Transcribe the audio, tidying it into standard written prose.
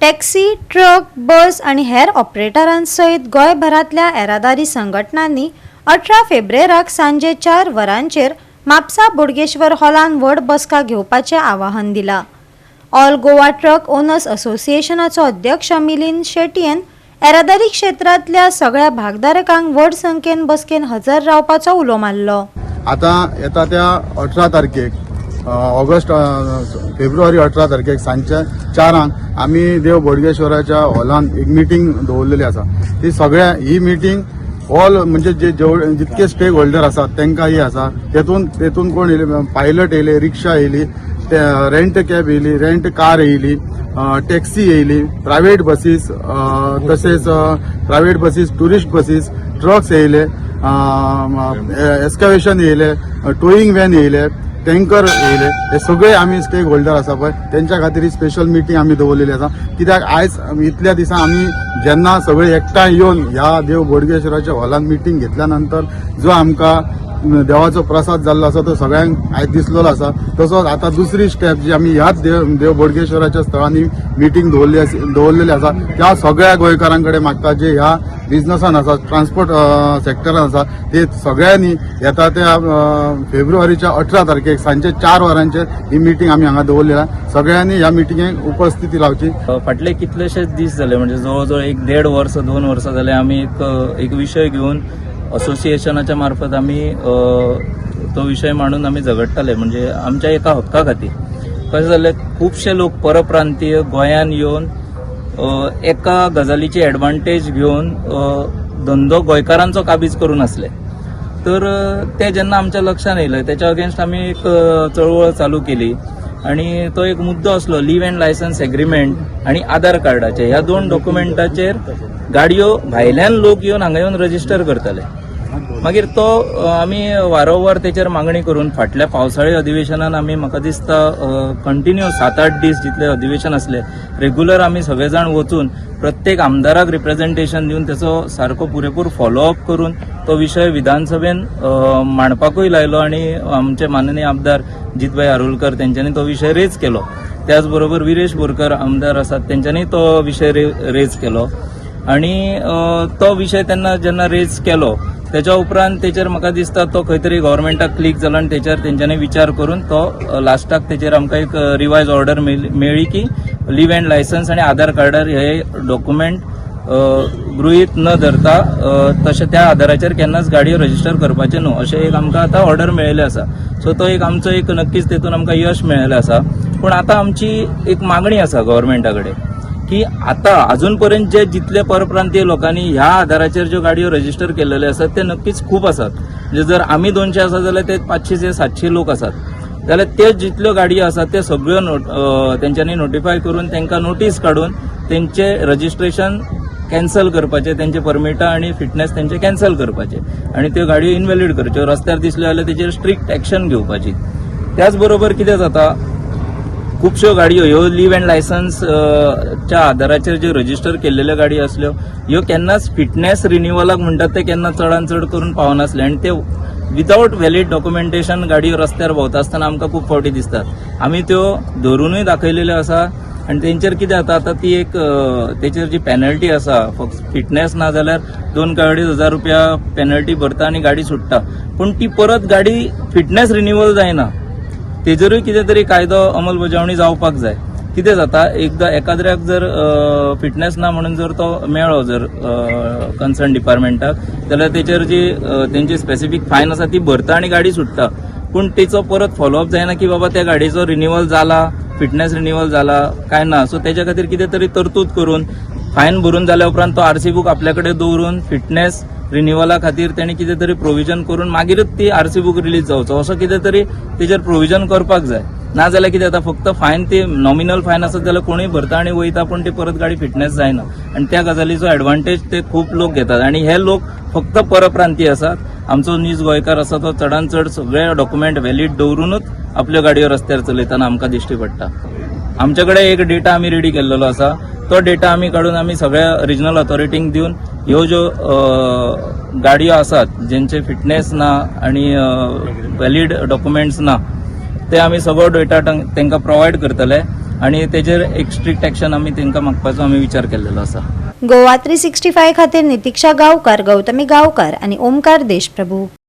Taxi, truck, बस आणि हेर ऑपरेटरांसयत गोंयभरांतल्या येरादारी संघटनांनी 18 फेब्रुवाराक सांजे 4 वरांचेर म्हापसा बोडगेश्वर हॉलान व्हड बसका घेवपाचें आवाहन दिलां. ऑल गोवा ट्रक ओनर्स असोसिएशनाचो अध्यक्ष मिलिंद शेटयेन येरादारी क्षेत्रांतल्या सगळ्या भागधारकांक व्हड संख्येन बसकेन हजर रावपाचो उलो मारलो. आता येता त्या 18 तारखेक फेब्रुवारी 18 तारखेक सांजच्या 4 आम्ही देव बोडगेश्वराच्या हॉलान एक मिटींग दवरलेली आसा. ती सगळ्या ही मिटींग ऑल म्हणजे जितके स्टेक होल्डर आसात तांकां ही आसा. तेतून कोण येयले, पायलट येयले, रिक्षा येयली, रेंट कॅब येयली, रेंट कार येयली, टॅक्सी येयली, प्रायव्हेट बसीस, तसेच private buses, tourist buses, trucks येयले, एक्सकॅव्हेशन येयले, टोईंग व्हॅन येयले, टँकर येयले. हे सगळे आम्ही स्टेक होल्डर आसा पळय त्यांच्या खातीर स्पेशल मिटींग आम्ही दवरलेली आसा. कित्याक आयज इतल्या दिसा आम्ही जेन्ना सगळे एकठांय येवन ह्या देव बोडगेश्वराच्या हॉलान मिटींग घेतल्या नंतर जो आमकां देवाचो प्रसाद जाल्लो आसा तो सगळ्यांक आयज दिसलेलो आसा. तसोच आता दुसरी स्टेप जी आमी ह्याच देव बोडगेश्वराच्या स्थळांनी मिटींग दवरलेली आसा त्या सगळ्या गोंयकारांकडे मागता जे ह्या बिझनसान आसा, ट्रान्सपोर्ट सेक्टरान आसा, ते सगळ्यांनी येता त्या फेब्रुवारीच्या 18 तारखेक सांजे 4 वरांचेर ही मिटींग आमी हांगा दवरलेली. सगळ्यांनी ह्या मिटींगेक उपस्थिती लावची. फाटले कितलेशेच दीस जाले, म्हणजे जवळजवळ 1.5 वर्स 2 वर्सां जाले आमी एक विशय घेऊन असोसिएशनाच्या मार्फत आम्ही तो विषय मांडून आम्ही झगडटाले. म्हणजे आमच्या एका हक्का खातीर कशें जालें, खुबशे लोक परप्रांतीय गोंयान येवन एका गजालीची एडवांटेज घेवन धंदो गोंयकारांचो काबीज करून आसले. तर ते जेन्ना आमच्या लक्षान येयलें त्याच्या अगेन्स्ट आमी एक चळवळ चालू केली आणि तो एक मुद्दो असलो लिव्ह अँड लायसन्स एग्रीमेंट आणि आधार कार्डाचे. ह्या 2 डॉक्युमेंटाचेर गाडयो भायल्यान लोक येवन हांगा येवन रजिस्टर करताले. मागीर तो आमी वारंवार तेचेर मागणी करून फाटल्या पावसाळी अधिवेशनान आमी म्हाका दिसता कंटिन्यू 7-8 दीस जितले अधिवेशन असले रेग्युलर आमी सगळे जाण वचून प्रत्येक आमदाराक रिप्रेझेंटेशन दिवन त्याचो सारको पुरेपूर फॉलोअप करून तो विषय विधानसभेन मांडपाकूय लायलो आणि आमचे माननीय आमदार जितभाई आरोलकर त्यांच्यानी तो विषय रेज केलो. त्याचबरोबर विरेश बोरकर आमदार आसात त्यांच्यानी तो विषय रेज केलो आणि तो विषय त्यांना जेन्ना रेज केलो त्याच्या उपरांत तेचेर म्हाका दिसता तो खंय तरी गव्हर्नमेंटाक क्लिक जालो आणि तेचेर तेंच्यांनी विचार करून तो लास्टाक तेचेर आमकां एक रिवायज ऑर्डर मेळ्ळी की लिव्ह अँड लायसन्स आणि आधार कार्डार हे डॉक्युमेंट गृहीत न धरता तशें त्या आधाराचेर केन्नाच गाडयो रजिस्टर करपाचे न्हू अशें एक आमकां आतां ऑर्डर मेळिल्लें आसा. सो तो एक आमचो एक नक्कीच तेतून आमकां यश मेळिल्लें आसा. पूण आतां आमची एक मागणी आसा गव्हर्नमेंटा कडेन की आता अजून पर्यंत जे जितले परप्रांतीय लोकांनी ह्या आधाराचेर ज्यो गाडयो रजिस्टर केलेले असतात ते नक्कीच खूप असतात. म्हणजे जर आम्ही 200 आसात जाल्यार ते 500 ते 700 लोक असतात जाल्यार ते जितल्यो गाडयो आसात ते सगळ्यो तेंच्यांनी नोटिफाय करून तांकां नोटीस काढून तेंचे रजिस्ट्रेशन कॅन्सल करपाचे, त्यांचे परमिटा आणि फिटनेस त्यांचे कॅन्सल करपाचे आणि त्यो गाडयो इनव्हॅलिड करच्यो. रस्त्यार दिसल्यो जाल्यार तेचेर स्ट्रिक्ट एक्शन घेवपाची. त्याचबरोबर कितें जाता, खुबश्यो गाडयो ह्यो लिव्ह अँड लायसन्स च्या आधाराचेर ज्यो रजिस्टर केल्ल्यो गाडयो आसल्यो ह्यो केन्नाच फिटनेस रिन्युअलाक म्हणटात ते केन्ना चडांत चड करून पावनासले आणि ते विदाउट व्हॅलीड डॉक्युमेंटेशन गाडयो रस्त्यार भोंवता आसतना आमकां खूब फावटी दिसतात. आमी त्यो धरूनय दाखयलेल्यो आसा आणि तेंचेर कितें जाता आतां ती एक तेचेर जी पेनल्टी आसा फक्त फिटनेस ना जाल्यार 2-2.5 रुपया पेनल्टी भरता आणि गाडी सुट्टा. पूण ती परत गाडी फिटनेस रिन्युअल जायना. तेजेरूय कितें तरी कायदो अंमलबजावणी जावपाक जाय. कितें जाता, एकदां एकाद्र्याक जर फिटनेस ना म्हणून जर तो मेळ्ळो जर कन्सर्न डिपार्टमेंटाक जाल्यार तेचेर जी तेंची स्पेसिफीक फायन आसा ती भरता आणि गाडी सुट्टा. पूण तेचो परत फॉलोअप जायना की बाबा त्या गाडयेचो रिन्युअल जाला, फिटनेस रिन्युअल जाला काय ना. सो तेच्या खातीर कितें तरी तरतूद करून फायन भरून जाल्या उपरांत तो आरसी बूक आपल्या कडेन दवरून फिटनेस रिन्युअला खातीर तेणी कितें तरी प्रोव्हिजन करून मागीरच ती आरसी बूक रिलीज जावचो असो कितें तरी तेचेर प्रोव्हिजन करपाक जाय. ना जाल्यार कितें जाता, फक्त फायन ती नॉमिनल फायन आसत जाल्यार कोणूय भरता आणि वयता पूण ती परत गाडी फिटनेस जायना आणि त्या गजालीचो एडवांटेज ते खूब लोक घेतात आणि हे लोक फक्त परप्रांतीय आसात. आमचो नीज गोंयकार आसा तो चडांत चड सगळे डॉक्युमेंट व्हॅलीड दवरूनच आपल्यो गाडयो रस्त्यार चलयतना आमकां दिश्टी पडटा. आमचे कडेन एक डेटा आमी रेडी केल्लो आसा. तो डेटा आमी काडून आमी सगळ्या रिजनल ऑथॉरिटींक दिवन ह्यो ज्यो गाडयो आसात जेंचे फिटनेस ना आणि व्हॅलीड डॉक्युमेंट्स ना ते आमी सगळो डेटा तांकां प्रोवायड करतले आनी तेजेर एक स्ट्रिक्ट एक्शन आमी तांकां मागपाचो आमी विचार केल्लो आसा. गोवा 365 खातीर नितीक्षा गांवकार, गौतमी गांवकार आनी ओमकार देशप्रभू.